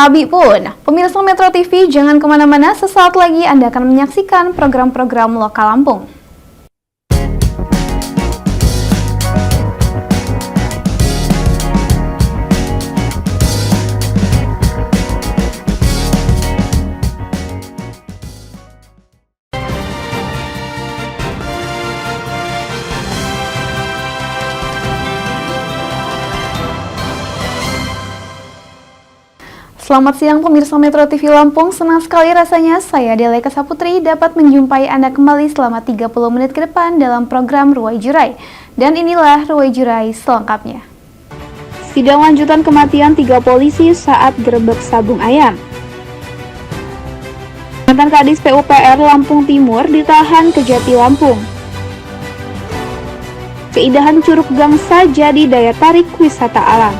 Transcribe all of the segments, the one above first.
Sabi pun, pemirsa Metro TV jangan kemana-mana, sesaat lagi Anda akan menyaksikan program-program lokal Lampung. Selamat siang pemirsa Metro TV Lampung, senang sekali rasanya saya Dele Kesaputri dapat menjumpai Anda kembali selama 30 menit ke depan dalam program Ruwai Jurai. Dan inilah Ruwai Jurai selengkapnya. Sidang lanjutan kematian 3 polisi saat gerebek sabung ayam. Mantan Kadis PUPR Lampung Timur ditahan Kejati Lampung. Keindahan Curug Gangsa jadi daya tarik wisata alam.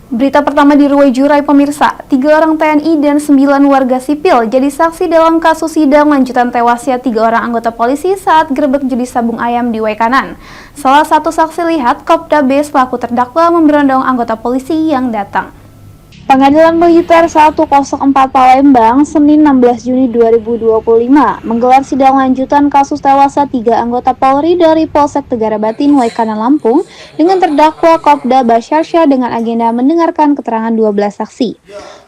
Berita pertama di Ruwai Jurai pemirsa, 3 orang TNI dan 9 warga sipil jadi saksi dalam kasus sidang lanjutan tewasnya 3 orang anggota polisi saat gerebek judi sabung ayam di Waikanan. Salah satu saksi lihat Kopda B selaku terdakwa memberondong anggota polisi yang datang. Pengadilan Militer 104 Palembang, Senin 16 Juni 2025, menggelar sidang lanjutan kasus tewasnya 3 anggota Polri dari Polsek Tegarabatin, Waikanan, Lampung, dengan terdakwa Kopda Basyarsya dengan agenda mendengarkan keterangan 12 saksi.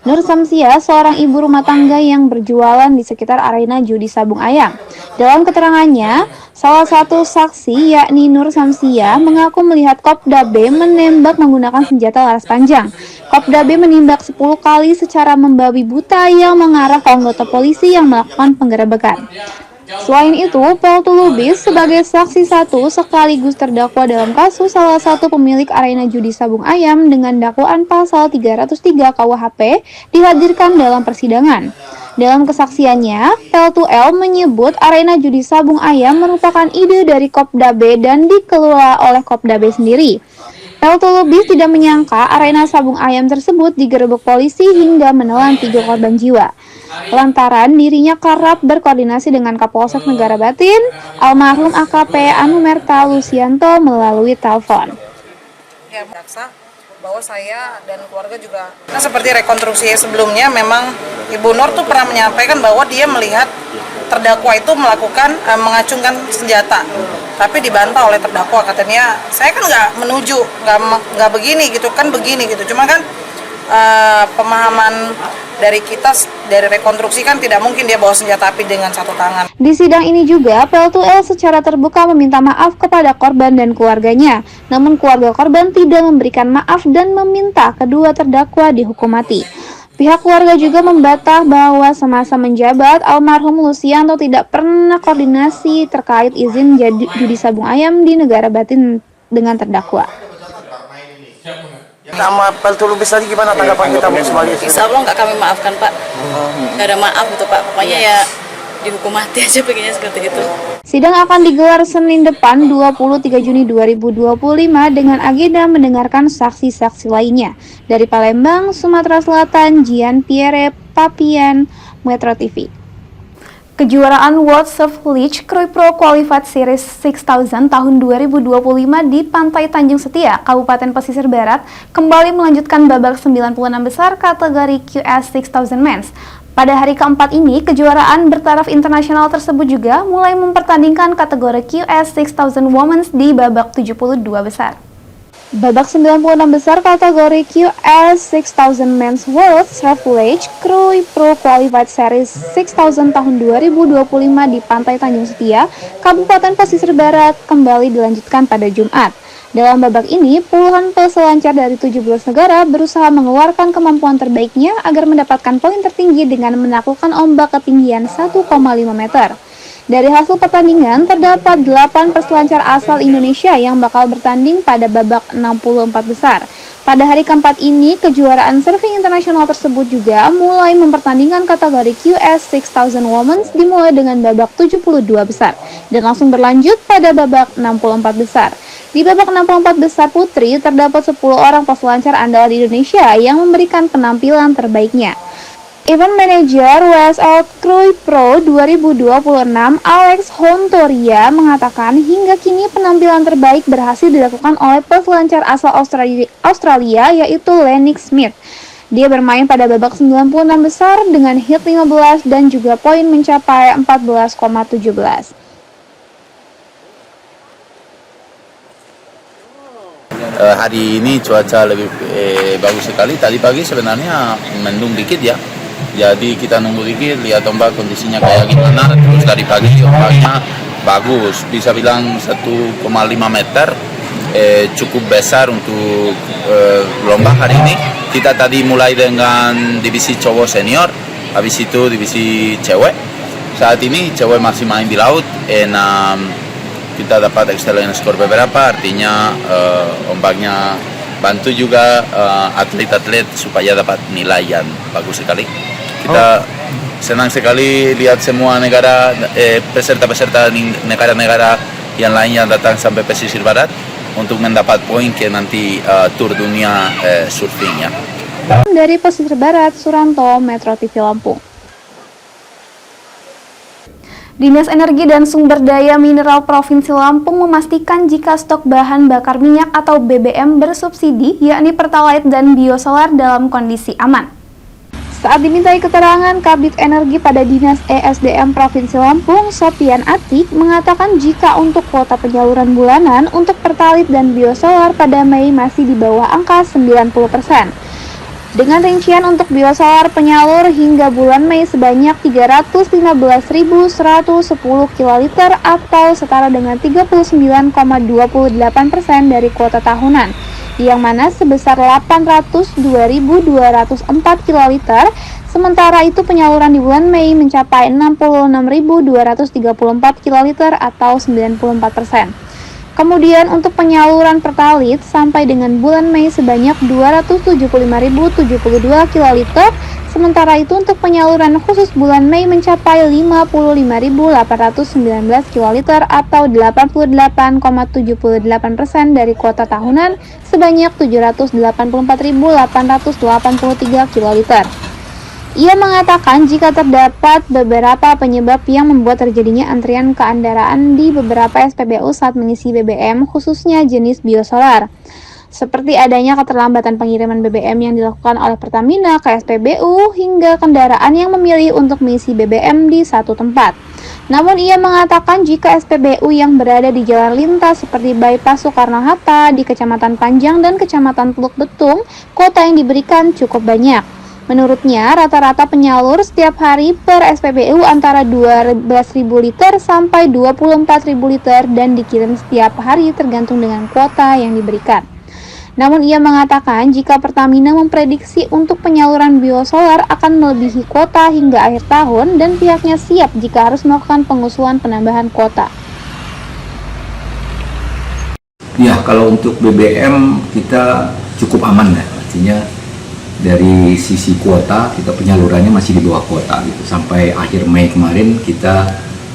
Nur Samsia, seorang ibu rumah tangga yang berjualan di sekitar arena judi sabung ayam. Dalam keterangannya, salah satu saksi, yakni Nur Samsia, mengaku melihat Kopda B menembak menggunakan senjata laras panjang. Kopda B menembak 10 kali secara membabi buta yang mengarah ke anggota polisi yang melakukan penggerebekan. Selain itu, Peltu Lubis sebagai saksi 1 sekaligus terdakwa dalam kasus salah satu pemilik arena judi sabung ayam dengan dakwaan pasal 303 KUHP dihadirkan dalam persidangan. Dalam kesaksiannya, Peltu L menyebut arena judi sabung ayam merupakan ide dari Kopda B dan dikelola oleh Kopda B sendiri. Peltu Lubis tidak menyangka arena sabung ayam tersebut digerebek polisi hingga menelan 3 korban jiwa. Lantaran dirinya kerap berkoordinasi dengan Kapolsek Negara Batin, almarhum AKP Anumerta Lucianto melalui telepon. Ya, jaksa bahwa saya dan keluarga juga, seperti rekonstruksi sebelumnya, memang Ibu Nur tuh pernah menyampaikan bahwa dia melihat terdakwa itu melakukan mengacungkan senjata, tapi dibantah oleh terdakwa, katanya saya kan nggak begini gitu kan, begini gitu, cuma kan pemahaman dari kita, dari rekonstruksi kan tidak mungkin dia bawa senjata api dengan satu tangan. Di sidang ini juga, Peltu L secara terbuka meminta maaf kepada korban dan keluarganya. Namun keluarga korban tidak memberikan maaf dan meminta kedua terdakwa dihukum mati. Pihak keluarga juga membantah bahwa semasa menjabat, almarhum Lucianto tidak pernah koordinasi terkait izin judi sabung ayam di Negara Batin dengan terdakwa. Sama Peltu Lubis tadi gimana tanggapan kita sebagai istri? Insya Allah nggak kami maafkan Pak, nggak ada maaf gitu Pak, pokoknya ya dihukum mati aja begini seperti itu. Sidang akan digelar Senin depan 23 Juni 2025 dengan agenda mendengarkan saksi-saksi lainnya. Dari Palembang, Sumatera Selatan, Jian Pierre Papian, Metro TV. Kejuaraan World Surf League Krui Pro Qualified Series 6000 tahun 2025 di Pantai Tanjung Setia, Kabupaten Pesisir Barat, kembali melanjutkan babak 96 besar kategori QS 6000 Men's. Pada hari keempat ini, kejuaraan bertaraf internasional tersebut juga mulai mempertandingkan kategori QS 6000 Women's di babak 72 besar. Babak 96 besar kategori QS 6000 Men's World Surf League Krui Pro Qualified Series 6000 tahun 2025 di Pantai Tanjung Setia, Kabupaten Pesisir Barat kembali dilanjutkan pada Jumat. Dalam babak ini, puluhan peselancar dari 17 negara berusaha mengeluarkan kemampuan terbaiknya agar mendapatkan poin tertinggi dengan menaklukkan ombak ketinggian 1,5 meter. Dari hasil pertandingan, terdapat 8 peselancar asal Indonesia yang bakal bertanding pada babak 64 besar. Pada hari keempat ini, kejuaraan surfing internasional tersebut juga mulai mempertandingkan kategori QS 6000 Women's dimulai dengan babak 72 besar dan langsung berlanjut pada babak 64 besar. Di babak 64 besar putri, terdapat 10 orang peselancar andalan Indonesia yang memberikan penampilan terbaiknya. Event Manager WSL Krui Pro 2026 Alex Hontoria mengatakan hingga kini penampilan terbaik berhasil dilakukan oleh peselancar asal Australia yaitu Lennox Smith. Dia bermain pada babak 96 besar dengan hit 15 dan juga poin mencapai 14,17. Hari ini cuaca lebih bagus sekali. Tadi pagi sebenarnya mendung dikit ya. Jadi kita nunggu dikit, lihat ombak kondisinya kayak gimana. Terus tadi pagi ombaknya bagus, bisa bilang 1,5 meter, cukup besar untuk lomba hari ini. Kita tadi mulai dengan divisi cowok senior, habis itu divisi cewek. Saat ini cewek masih main di laut, kita dapat excellent score beberapa, artinya ombaknya bantu juga atlet-atlet supaya dapat nilai yang bagus sekali. Kita senang sekali lihat semua negara, peserta-peserta negara-negara yang lain yang datang sampai pesisir barat untuk mendapat poin ke nanti tur dunia surfing ya. Dari pesisir barat, Suranto, Metro TV Lampung. Dinas Energi dan Sumber Daya Mineral Provinsi Lampung memastikan jika stok bahan bakar minyak atau BBM bersubsidi, yakni Pertalite dan biosolar dalam kondisi aman. Saat dimintai keterangan Kabid Energi pada Dinas ESDM Provinsi Lampung, Sopian Atik mengatakan jika untuk kuota penyaluran bulanan untuk Pertalite dan biosolar pada Mei masih di bawah angka 90%. Dengan rincian untuk biosolar penyalur hingga bulan Mei sebanyak 315.110 kiloliter atau setara dengan 39,28% dari kuota tahunan, yang mana sebesar 802.204 kiloliter. Sementara itu penyaluran di bulan Mei mencapai 66.234 kiloliter atau 94%. Kemudian untuk penyaluran Pertalite sampai dengan bulan Mei sebanyak 275.072 kiloliter, sementara itu untuk penyaluran khusus bulan Mei mencapai 55.819 kiloliter atau 88,78% dari kuota tahunan sebanyak 784.883 kiloliter. Ia mengatakan jika terdapat beberapa penyebab yang membuat terjadinya antrian kendaraan di beberapa SPBU saat mengisi BBM, khususnya jenis biosolar, seperti adanya keterlambatan pengiriman BBM yang dilakukan oleh Pertamina ke SPBU hingga kendaraan yang memilih untuk mengisi BBM di satu tempat. Namun ia mengatakan jika SPBU yang berada di jalan lintas seperti Bypass Soekarno-Hatta di Kecamatan Panjang dan Kecamatan Teluk Betung, kuota yang diberikan cukup banyak. Menurutnya, rata-rata penyalur setiap hari per SPBU antara 12.000 liter sampai 24.000 liter dan dikirim setiap hari tergantung dengan kuota yang diberikan. Namun ia mengatakan jika Pertamina memprediksi untuk penyaluran biosolar akan melebihi kuota hingga akhir tahun dan pihaknya siap jika harus melakukan pengusulan penambahan kuota. Ya, kalau untuk BBM kita cukup aman ya, artinya dari sisi kuota kita penyalurannya masih di bawah kuota gitu. Sampai akhir Mei kemarin kita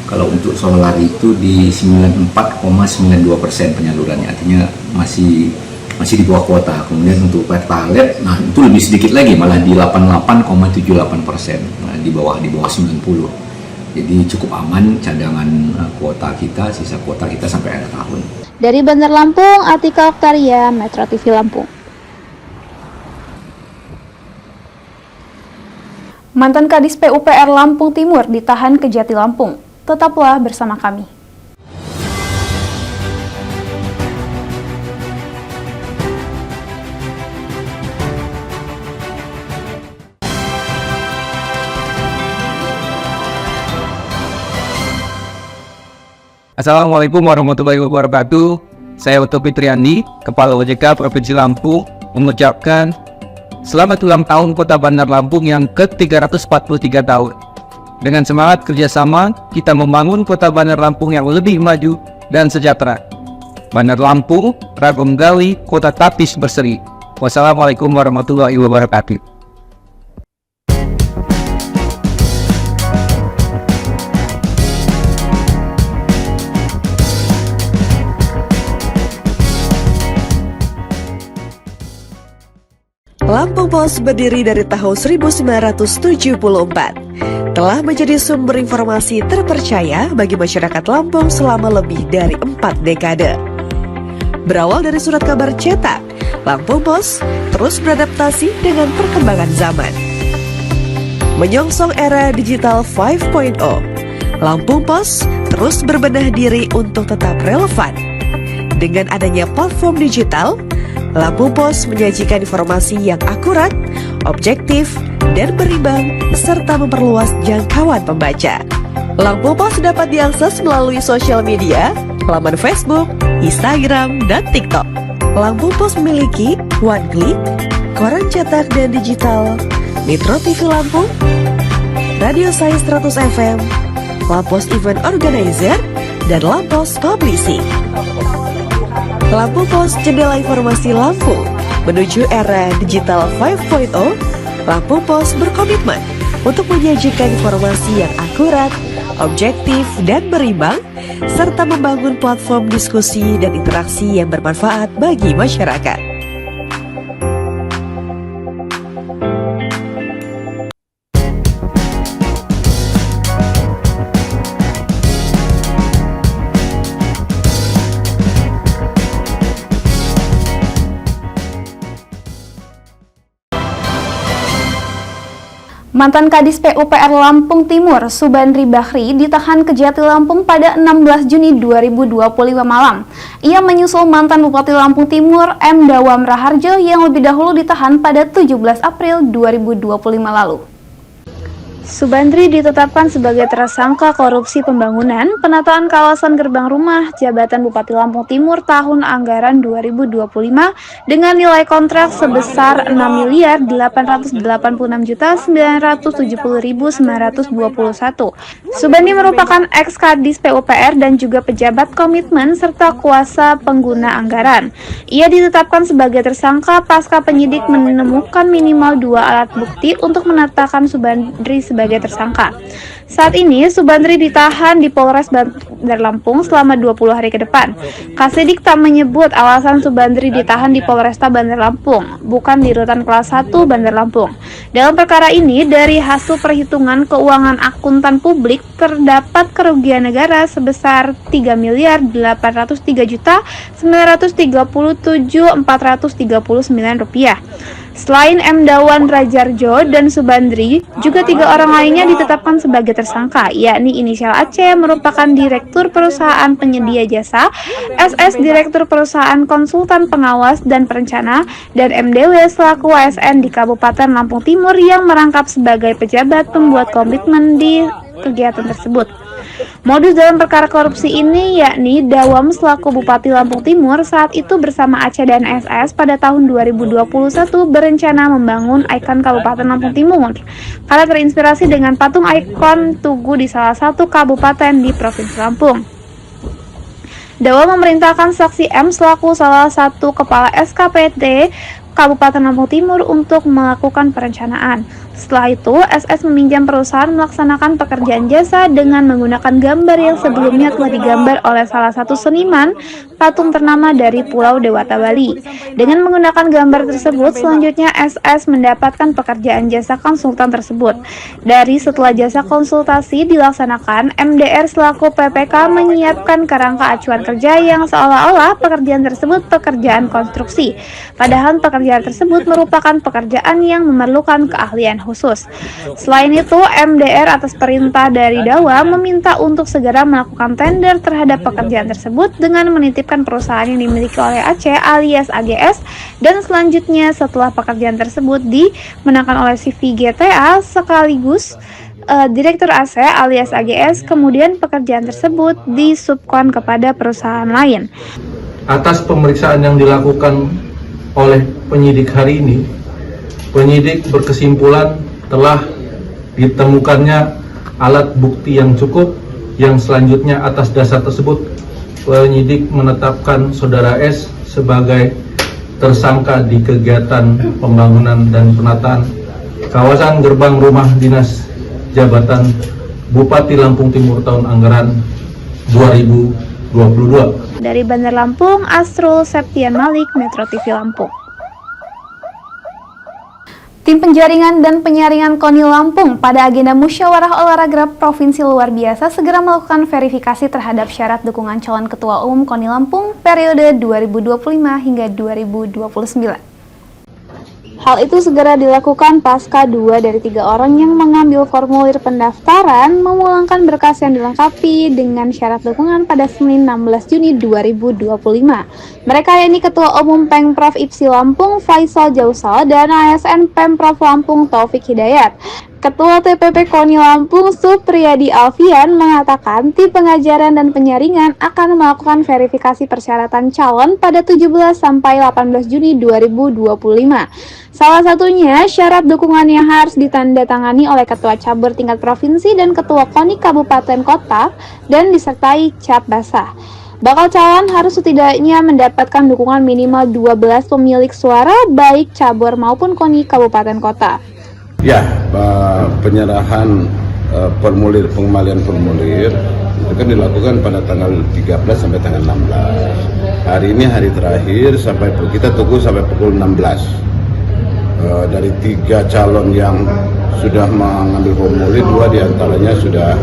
kalau untuk solar itu di 94,92% penyalurannya, artinya masih di bawah kuota. Kemudian untuk Pertalite, nah itu lebih sedikit lagi, malah di 88,78%, nah, di bawah 90. Jadi cukup aman cadangan kuota kita, sisa kuota kita sampai akhir tahun. Dari Bandar Lampung, Atika Oktaria, Metro TV Lampung. Mantan Kadis PUPR Lampung Timur ditahan Kejati Lampung. Tetaplah bersama kami. Assalamualaikum warahmatullahi wabarakatuh. Saya Oto Fitriandi, Kepala OJK Provinsi Lampung, mengucapkan selamat ulang tahun Kota Bandar Lampung yang ke-343 tahun. Dengan semangat kerjasama, kita membangun Kota Bandar Lampung yang lebih maju dan sejahtera. Bandar Lampung, Ragam Gali, Kota Tapis Berseri. Wassalamualaikum warahmatullahi wabarakatuh. Lampung Pos berdiri dari tahun 1974. Telah menjadi sumber informasi terpercaya bagi masyarakat Lampung selama lebih dari 4 dekade. Berawal dari surat kabar cetak, Lampung Pos terus beradaptasi dengan perkembangan zaman. Menyongsong era digital 5.0, Lampung Pos terus berbenah diri untuk tetap relevan. Dengan adanya platform digital, Lampung Pos menyajikan informasi yang akurat, objektif, dan berimbang, serta memperluas jangkauan pembaca. Lampung Pos dapat diakses melalui sosial media, laman Facebook, Instagram, dan TikTok. Lampung Pos memiliki One Click, koran cetak dan digital, Metro TV Lampung, Radio Saya 100 FM, Lampos Event Organizer, dan Lampos Publishing. Lampung Pos, jendela informasi Lampung. Menuju era digital 5.0, Lampung Pos berkomitmen untuk menyajikan informasi yang akurat, objektif, dan berimbang, serta membangun platform diskusi dan interaksi yang bermanfaat bagi masyarakat. Mantan Kadis PUPR Lampung Timur, Subandri Bahri, ditahan Kejati Lampung pada 16 Juni 2025 malam. Ia menyusul mantan Bupati Lampung Timur, M. Dawam Raharjo, yang lebih dahulu ditahan pada 17 April 2025 lalu. Subandri ditetapkan sebagai tersangka korupsi pembangunan penataan kawasan gerbang rumah jabatan Bupati Lampung Timur tahun anggaran 2025 dengan nilai kontrak sebesar Rp6.886.970.921. Subandri merupakan ex-Kadis PUPR dan juga pejabat komitmen serta kuasa pengguna anggaran. Ia ditetapkan sebagai tersangka pasca penyidik menemukan minimal 2 alat bukti untuk menetapkan Subandri sebagai tersangka. Saat ini, Subandri ditahan di Polres Bandar Lampung selama 20 hari ke depan. Kasidik tak menyebut alasan Subandri ditahan di Polresta Bandar Lampung, bukan di Rutan Kelas 1 Bandar Lampung. Dalam perkara ini, dari hasil perhitungan keuangan akuntan publik, terdapat kerugian negara sebesar Rp3.837.439. Selain M. Dawan Rajarjo dan Subandri, juga 3 orang lainnya ditetapkan sebagai tersangka, yakni inisial AC merupakan Direktur Perusahaan Penyedia Jasa, SS Direktur Perusahaan Konsultan Pengawas dan Perencana, dan MDW selaku ASN di Kabupaten Lampung Timur yang merangkap sebagai pejabat pembuat komitmen di kegiatan tersebut. Modus dalam perkara korupsi ini yakni Dawam selaku Bupati Lampung Timur saat itu bersama Aceh dan SS pada tahun 2021 berencana membangun ikon Kabupaten Lampung Timur karena terinspirasi dengan patung ikon Tugu di salah satu kabupaten di Provinsi Lampung. Dawam memerintahkan saksi M selaku salah satu kepala SKPT Kabupaten Lampung Timur untuk melakukan perencanaan. Setelah itu, SS meminjam perusahaan melaksanakan pekerjaan jasa dengan menggunakan gambar yang sebelumnya telah digambar oleh salah satu seniman patung ternama dari Pulau Dewata, Bali. Dengan menggunakan gambar tersebut, selanjutnya SS mendapatkan pekerjaan jasa konsultan tersebut. Dari setelah jasa konsultasi dilaksanakan, MDR selaku PPK menyiapkan kerangka acuan kerja yang seolah-olah pekerjaan tersebut pekerjaan konstruksi. Padahal pekerjaan tersebut merupakan pekerjaan yang memerlukan keahlian khusus. Selain itu, MDR atas perintah dari Dawa meminta untuk segera melakukan tender terhadap pekerjaan tersebut dengan menitipkan perusahaan yang dimiliki oleh Aceh alias AGS, dan selanjutnya setelah pekerjaan tersebut dimenangkan oleh CV GTA sekaligus Direktur AC alias AGS, kemudian pekerjaan tersebut disubkon kepada perusahaan lain. Atas pemeriksaan yang dilakukan oleh penyidik hari ini, penyidik berkesimpulan telah ditemukannya alat bukti yang cukup, yang selanjutnya atas dasar tersebut penyidik menetapkan saudara S sebagai tersangka di kegiatan pembangunan dan penataan kawasan gerbang rumah dinas jabatan Bupati Lampung Timur tahun anggaran 2022. Dari Bandar Lampung, Asrul Septian Malik, Metro TV Lampung. Tim penjaringan dan penyaringan KONI Lampung pada agenda musyawarah olahraga provinsi luar biasa segera melakukan verifikasi terhadap syarat dukungan calon ketua umum KONI Lampung periode 2025 hingga 2029. Hal itu segera dilakukan pasca 2 dari 3 orang yang mengambil formulir pendaftaran memulangkan berkas yang dilengkapi dengan syarat dukungan pada Senin 16 Juni 2025. Mereka yakni Ketua Umum Pemprov IPSI Lampung Faisal Jausal dan ASN Pemprov Lampung Taufik Hidayat. Ketua TPP KONI Lampung Supriyadi Alfian mengatakan tim pengajaran dan penyaringan akan melakukan verifikasi persyaratan calon pada 17 sampai 18 Juni 2025. Salah satunya syarat dukungan yang harus ditandatangani oleh Ketua Cabur tingkat provinsi dan Ketua KONI Kabupaten Kota dan disertai cap basah. Bakal calon harus setidaknya mendapatkan dukungan minimal 12 pemilik suara baik cabur maupun KONI Kabupaten Kota. Ya, penyerahan formulir, pengembalian formulir itu kan dilakukan pada tanggal 13 sampai tanggal 16. Hari ini hari terakhir, kita tunggu sampai pukul 16. Dari 3 calon yang sudah mengambil formulir, 2 diantaranya sudah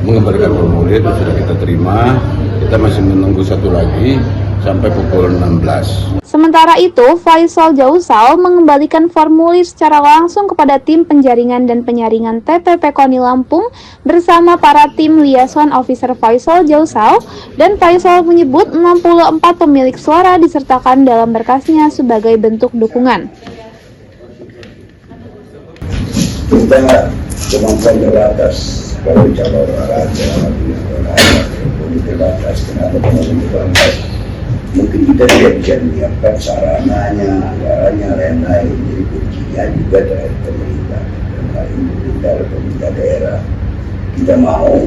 mengembalikan formulir, sudah kita terima. Kita masih menunggu 1 lagi sampai pukul 16. Sementara itu, Faisal Jausal mengembalikan formulir secara langsung kepada tim penjaringan dan penyaringan TPP KONI Lampung bersama para tim liaison officer Faisal Jausal, dan Faisal menyebut 64 pemilik suara disertakan dalam berkasnya sebagai bentuk dukungan. Kita kemampuan terbatas kalau bicara olahraga, lebih terbatas, kenapa kemampuan terbatas? Mungkin kita tidak bisa menyiapkan sarananya, anggarannya, lain-lain. Jadi kuncinya juga dari pemerintah, pemerintah daerah. Kita mau,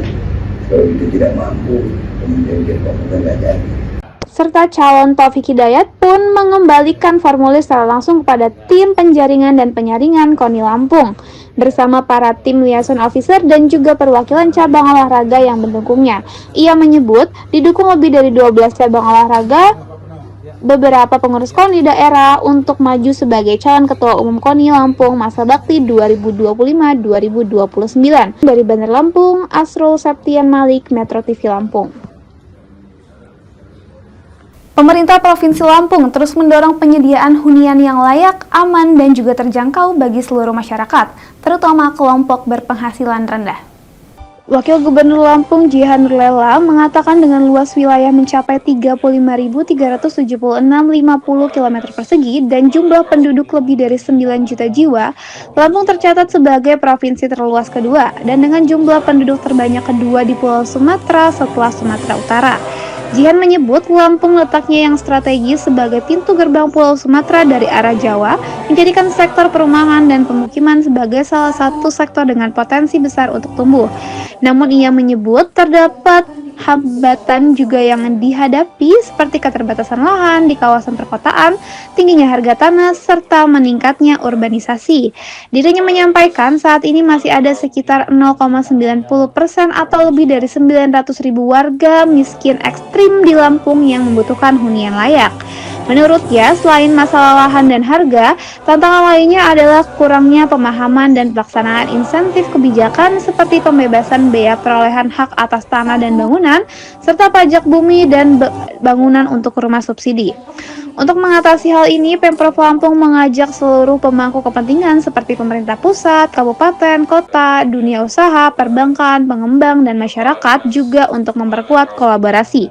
kalau kita tidak mampu, kemudian kita nggak jadi. Serta calon Taufik Hidayat pun mengembalikan formulir secara langsung kepada tim penjaringan dan penyaringan KONI Lampung bersama para tim liaison officer dan juga perwakilan cabang olahraga yang mendukungnya. Ia menyebut didukung lebih dari 12 cabang olahraga beberapa pengurus KONI daerah untuk maju sebagai calon ketua umum KONI Lampung masa bakti 2025-2029. Dari Bandar Lampung, Asrul Septian Malik, Metro TV Lampung. Pemerintah Provinsi Lampung terus mendorong penyediaan hunian yang layak, aman, dan juga terjangkau bagi seluruh masyarakat, terutama kelompok berpenghasilan rendah. Wakil Gubernur Lampung Jihan Nurlela mengatakan dengan luas wilayah mencapai 35.376,50 km persegi dan jumlah penduduk lebih dari 9 juta jiwa, Lampung tercatat sebagai provinsi terluas kedua dan dengan jumlah penduduk terbanyak kedua di Pulau Sumatera setelah Sumatera Utara. Jihan menyebut Lampung letaknya yang strategis sebagai pintu gerbang Pulau Sumatera dari arah Jawa, menjadikan sektor perumahan dan pemukiman sebagai salah satu sektor dengan potensi besar untuk tumbuh. Namun ia menyebut terdapat hambatan juga yang dihadapi seperti keterbatasan lahan di kawasan perkotaan, tingginya harga tanah, serta meningkatnya urbanisasi. Dirinya menyampaikan saat ini masih ada sekitar 0,90% atau lebih dari 900.000 warga miskin ekstrim di Lampung yang membutuhkan hunian layak. Menurutnya, selain masalah lahan dan harga, tantangan lainnya adalah kurangnya pemahaman dan pelaksanaan insentif kebijakan seperti pembebasan bea perolehan hak atas tanah dan bangunan, serta pajak bumi dan bangunan untuk rumah subsidi. Untuk mengatasi hal ini, Pemprov Lampung mengajak seluruh pemangku kepentingan seperti pemerintah pusat, kabupaten, kota, dunia usaha, perbankan, pengembang, dan masyarakat juga untuk memperkuat kolaborasi.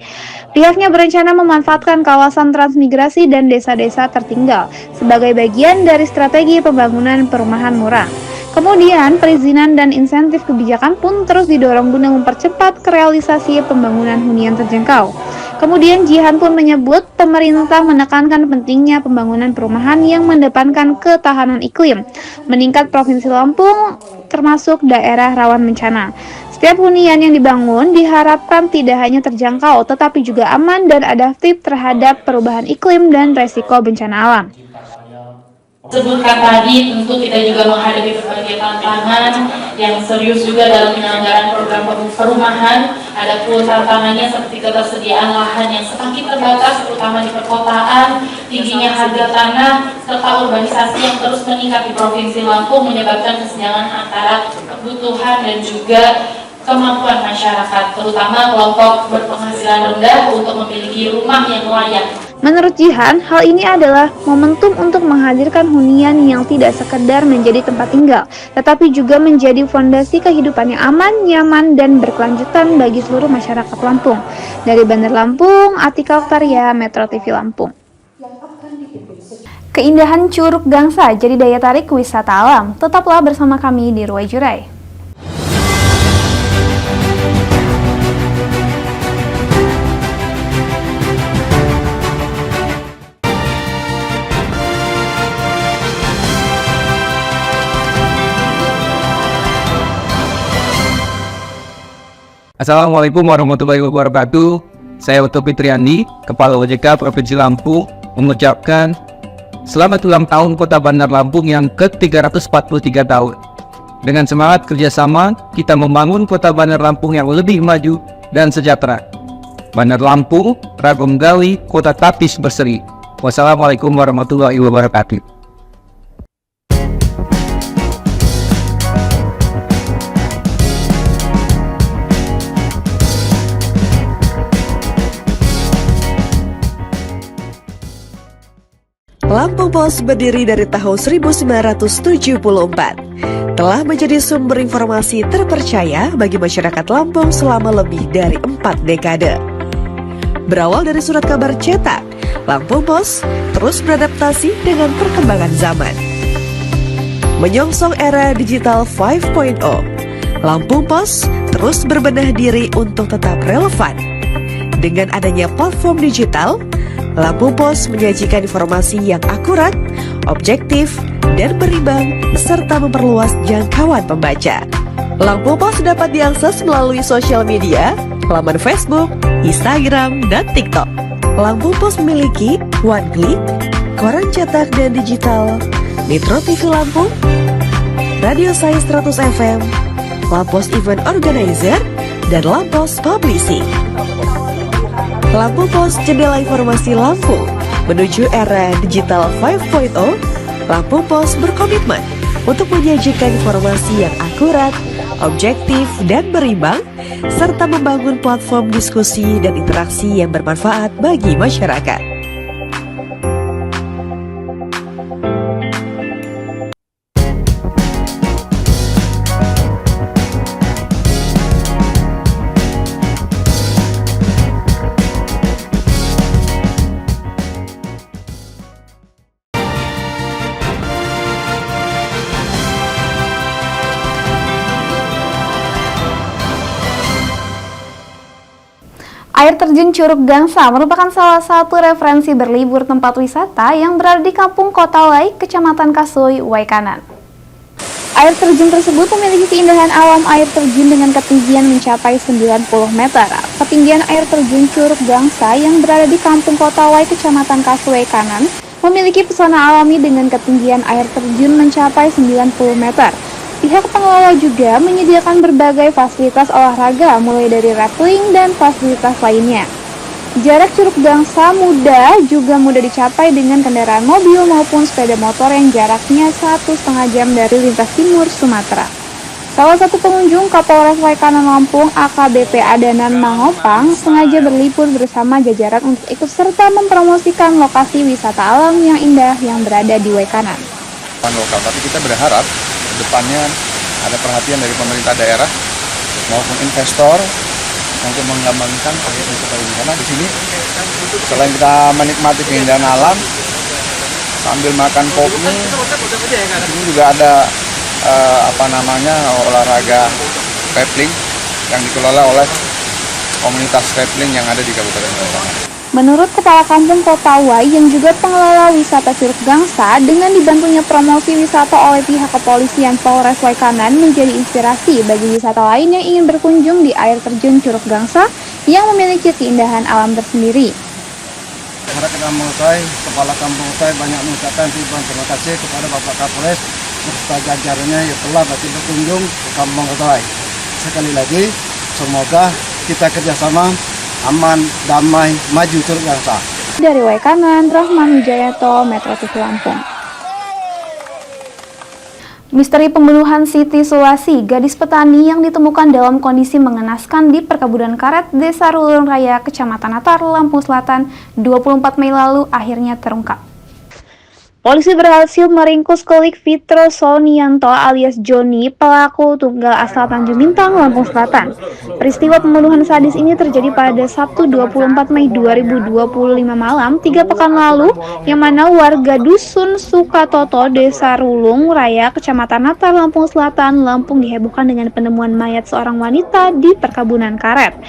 Pihaknya berencana memanfaatkan kawasan transmigrasi dan desa-desa tertinggal sebagai bagian dari strategi pembangunan perumahan murah. Kemudian, perizinan dan insentif kebijakan pun terus didorong guna mempercepat realisasi pembangunan hunian terjangkau. Kemudian Jihan pun menyebut pemerintah menekankan pentingnya pembangunan perumahan yang mengedepankan ketahanan iklim, meningkat Provinsi Lampung termasuk daerah rawan bencana. Setiap hunian yang dibangun diharapkan tidak hanya terjangkau tetapi juga aman dan adaptif terhadap perubahan iklim dan resiko bencana alam. Sebutkan tadi, tentu kita juga menghadapi berbagai tantangan yang serius juga dalam penyelenggaraan program perumahan. Adapun tantangannya seperti ketersediaan lahan yang semakin terbatas, terutama di perkotaan, tingginya harga tanah, serta urbanisasi yang terus meningkat di Provinsi Lampung menyebabkan kesenjangan antara kebutuhan dan juga kemampuan masyarakat, terutama kelompok berpenghasilan rendah untuk memiliki rumah yang layak. Menurut Jihan, hal ini adalah momentum untuk menghadirkan hunian yang tidak sekedar menjadi tempat tinggal, tetapi juga menjadi fondasi kehidupan yang aman, nyaman, dan berkelanjutan bagi seluruh masyarakat Lampung. Dari Bandar Lampung, Atika Oktaria, Metro TV Lampung. Keindahan Curug Gangsa jadi daya tarik wisata alam. Tetaplah bersama kami di Ruai Jurai. Assalamualaikum warahmatullahi wabarakatuh. Saya Oto Fitriani, Kepala OJK Provinsi Lampung, mengucapkan selamat ulang tahun Kota Bandar Lampung yang ke-343 tahun. Dengan semangat kerjasama, kita membangun Kota Bandar Lampung yang lebih maju dan sejahtera. Bandar Lampung, Ragam Gali, Kota Tapis Berseri. Wassalamualaikum warahmatullahi wabarakatuh. Lampung Pos berdiri dari tahun 1974, telah menjadi sumber informasi terpercaya bagi masyarakat Lampung selama lebih dari 4 dekade. Berawal dari surat kabar cetak, Lampung Pos terus beradaptasi dengan perkembangan zaman. Menyongsong era digital 5.0, Lampung Pos terus berbenah diri untuk tetap relevan. Dengan adanya platform digital, Lampung Pos menyajikan informasi yang akurat, objektif, dan berimbang, serta memperluas jangkauan pembaca. Lampung Pos dapat diakses melalui sosial media, laman Facebook, Instagram, dan TikTok. Lampung Pos memiliki One Click, koran cetak dan digital, Metro TV Lampung, Radio Saya 100 FM, Lampos Event Organizer, dan Lampos Publishing. Lampung Pos, jendela informasi Lampung. Menuju era digital 5.0, Lampung Pos berkomitmen untuk menyajikan informasi yang akurat, objektif, dan berimbang, serta membangun platform diskusi dan interaksi yang bermanfaat bagi masyarakat. Air terjun Curug Gangsa merupakan salah satu referensi berlibur tempat wisata yang berada di Kampung Kota Wai, Kecamatan Kasui, Waikanan. Air terjun tersebut memiliki keindahan alam air terjun dengan ketinggian mencapai 90 meter. Ketinggian air terjun Curug Gangsa yang berada di Kampung Kota Wai, Kecamatan Kasui, Waikanan memiliki pesona alami dengan ketinggian air terjun mencapai 90 meter. Pihak pengelola juga menyediakan berbagai fasilitas olahraga mulai dari rappelling dan fasilitas lainnya. Jarak Curug Gangsa juga mudah dicapai dengan kendaraan mobil maupun sepeda motor yang jaraknya 1,5 jam dari lintas timur Sumatera. Salah satu pengunjung Kapolres Waikanan Lampung AKBP Adanan Mangopang sengaja berlibur bersama jajaran untuk ikut serta mempromosikan lokasi wisata alam yang indah yang berada di Waikanan. Lokal, tapi kita berharap depannya ada perhatian dari pemerintah daerah maupun investor untuk mengembangkan objek wisata ini. Karena di sini selain kita menikmati keindahan alam sambil makan kopi, ini juga ada olahraga rappelling yang dikelola oleh komunitas rappelling yang ada di Kabupaten Waikanan. Menurut Kepala Kampung Kota Wai yang juga pengelola wisata Curug Gangsa, dengan dibantunya promosi wisata oleh pihak kepolisian Polres Waikanan menjadi inspirasi bagi wisata lain yang ingin berkunjung di air terjun Curug Gangsa yang memiliki keindahan alam tersendiri. Masyarakat Motai, Kepala Kampung Motai banyak mengucapkan terima kasih kepada Bapak Kapolres beserta jajarannya yang telah berkunjung ke Kampung Motai. Sekali lagi, semoga kita kerjasama aman, damai, maju terus bangsa. Dari Waikanan, Rahman Wijayato, Metro TV Lampung. Misteri pembunuhan Siti Sulasi, gadis petani yang ditemukan dalam kondisi mengenaskan di perkebunan karet Desa Rulun Raya, Kecamatan Natar, Lampung Selatan, 24 Mei lalu akhirnya terungkap. Polisi berhasil meringkus Kolik Fitro Sonianto alias Joni, pelaku tunggal asal Tanjung Bintang, Lampung Selatan. Peristiwa pembunuhan sadis ini terjadi pada Sabtu 24 Mei 2025 malam, 3 pekan lalu, yang mana warga Dusun Sukatoto, Desa Rulung Raya, Kecamatan Natar, Lampung Selatan, Lampung dihebohkan dengan penemuan mayat seorang wanita di perkebunan karet.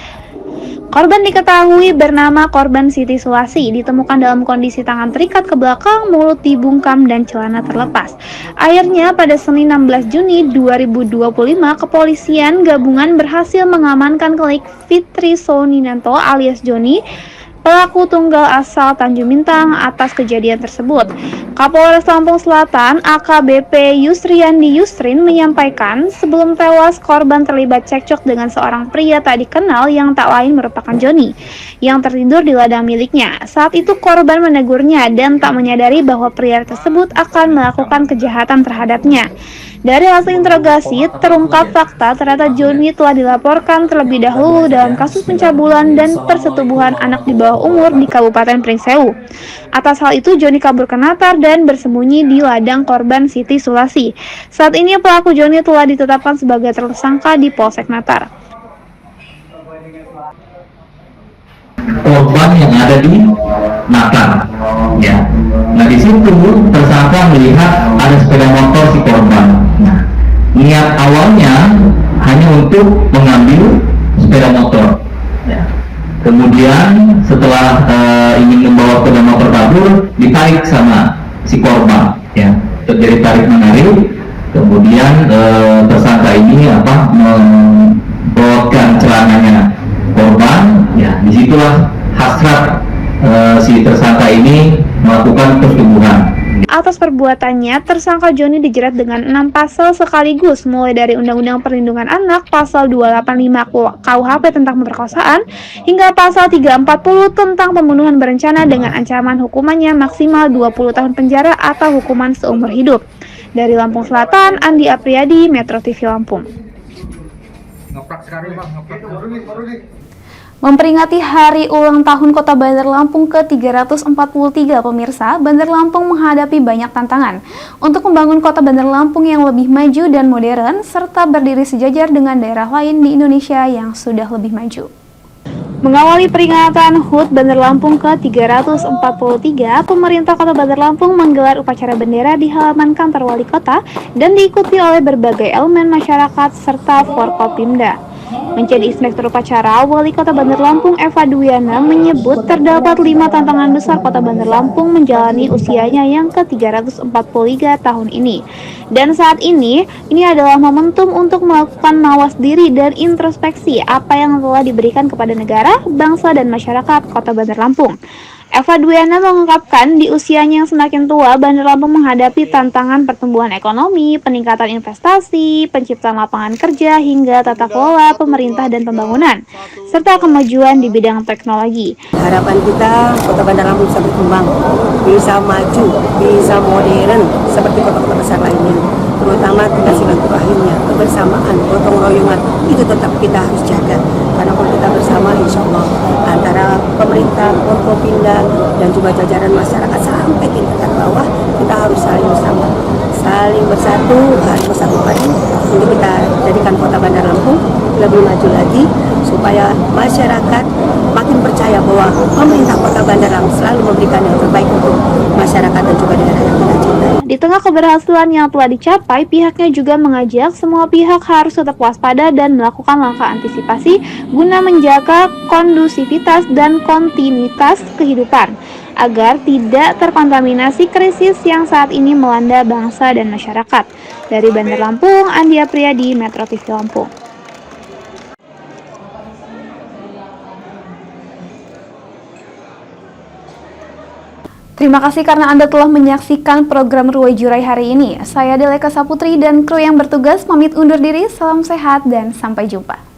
Korban diketahui bernama korban Siti Sulasi, ditemukan dalam kondisi tangan terikat ke belakang, mulut dibungkam, dan celana terlepas. Akhirnya pada Senin 16 Juni 2025, kepolisian gabungan berhasil mengamankan Kolik Fitri Soninanto alias Joni, pelaku tunggal asal Tanjung Bintang atas kejadian tersebut. Kapolres Lampung Selatan AKBP Yusriandi Yusrin menyampaikan sebelum tewas korban terlibat cekcok dengan seorang pria tak dikenal yang tak lain merupakan Joni yang tertidur di ladang miliknya. Saat itu korban menegurnya dan tak menyadari bahwa pria tersebut akan melakukan kejahatan terhadapnya. Dari hasil interogasi, terungkap fakta ternyata Joni telah dilaporkan terlebih dahulu dalam kasus pencabulan dan persetubuhan anak di bawah umur di Kabupaten Pringsewu. Atas hal itu, Joni kabur ke Natar dan bersembunyi di ladang korban Siti Sulasi. Saat ini pelaku Joni telah ditetapkan sebagai tersangka di Polsek Natar. Korban yang ada di Natar, ya. Nah di situ tersangka melihat ada sepeda motor si korban. Nah, niat awalnya hanya untuk mengambil sepeda motor. Ya. Kemudian setelah ingin membawa sepeda motor kabur, ditarik sama si korban. Ya, terjadi tarik menarik. Kemudian tersangka ini membawakan celananya korban. Ya, disitulah hasrat si tersangka ini melakukan persetubuhan. Atas perbuatannya, tersangka Joni dijerat dengan 6 pasal sekaligus, mulai dari Undang-Undang Perlindungan Anak, pasal 285 KUHP tentang pemerkosaan, hingga pasal 340 tentang pembunuhan berencana dengan ancaman hukumannya maksimal 20 tahun penjara atau hukuman seumur hidup. Dari Lampung Selatan, Andi Apriyadi, Metro TV Lampung. Memperingati hari ulang tahun Kota Bandar Lampung ke-343, pemirsa, Bandar Lampung menghadapi banyak tantangan untuk membangun Kota Bandar Lampung yang lebih maju dan modern, serta berdiri sejajar dengan daerah lain di Indonesia yang sudah lebih maju. Mengawali peringatan HUT Bandar Lampung ke-343, pemerintah Kota Bandar Lampung menggelar upacara bendera di halaman kantor wali kota dan diikuti oleh berbagai elemen masyarakat serta Forkopimda. Menjadi inspektur upacara, Wali Kota Bandar Lampung Eva Dwiana menyebut terdapat 5 tantangan besar Kota Bandar Lampung menjalani usianya yang ke-343 tahun ini. Dan saat ini adalah momentum untuk melakukan mawas diri dan introspeksi apa yang telah diberikan kepada negara, bangsa, dan masyarakat Kota Bandar Lampung. Eva Dwiana mengungkapkan di usianya yang semakin tua, Bandar Lampung menghadapi tantangan pertumbuhan ekonomi, peningkatan investasi, penciptaan lapangan kerja, hingga tata kelola pemerintah dan pembangunan, serta kemajuan di bidang teknologi. Harapan kita Kota Bandar Lampung bisa berkembang, bisa maju, bisa modern seperti kota-kota besar lainnya. Terutama tingkat silaturahimnya, kebersamaan, gotong royongan, itu tetap kita harus jaga. Karena kalau kita bersama, insya Allah antara pemerintah, Forkopimda, dan juga jajaran masyarakat sampai tingkat bawah, kita harus saling bersama, saling bersatu, harus bersatu padu untuk kita jadikan Kota Bandar Lampung lebih maju lagi, supaya masyarakat makin percaya bahwa pemerintah Kota Bandar Lampung selalu memberikan yang terbaik untuk masyarakat dan juga daerah yang kita cintai. Di tengah keberhasilan yang telah dicapai, pihaknya juga mengajak semua pihak harus tetap waspada dan melakukan langkah antisipasi guna menjaga kondusivitas dan kontinuitas kehidupan agar tidak terkontaminasi krisis yang saat ini melanda bangsa dan masyarakat. Dari Bandar Lampung, Andi Apriyadi, Metro TV Lampung. Terima kasih karena Anda telah menyaksikan program Ruwai Jurai hari ini. Saya Deleka Saputri dan kru yang bertugas pamit undur diri. Salam sehat dan sampai jumpa.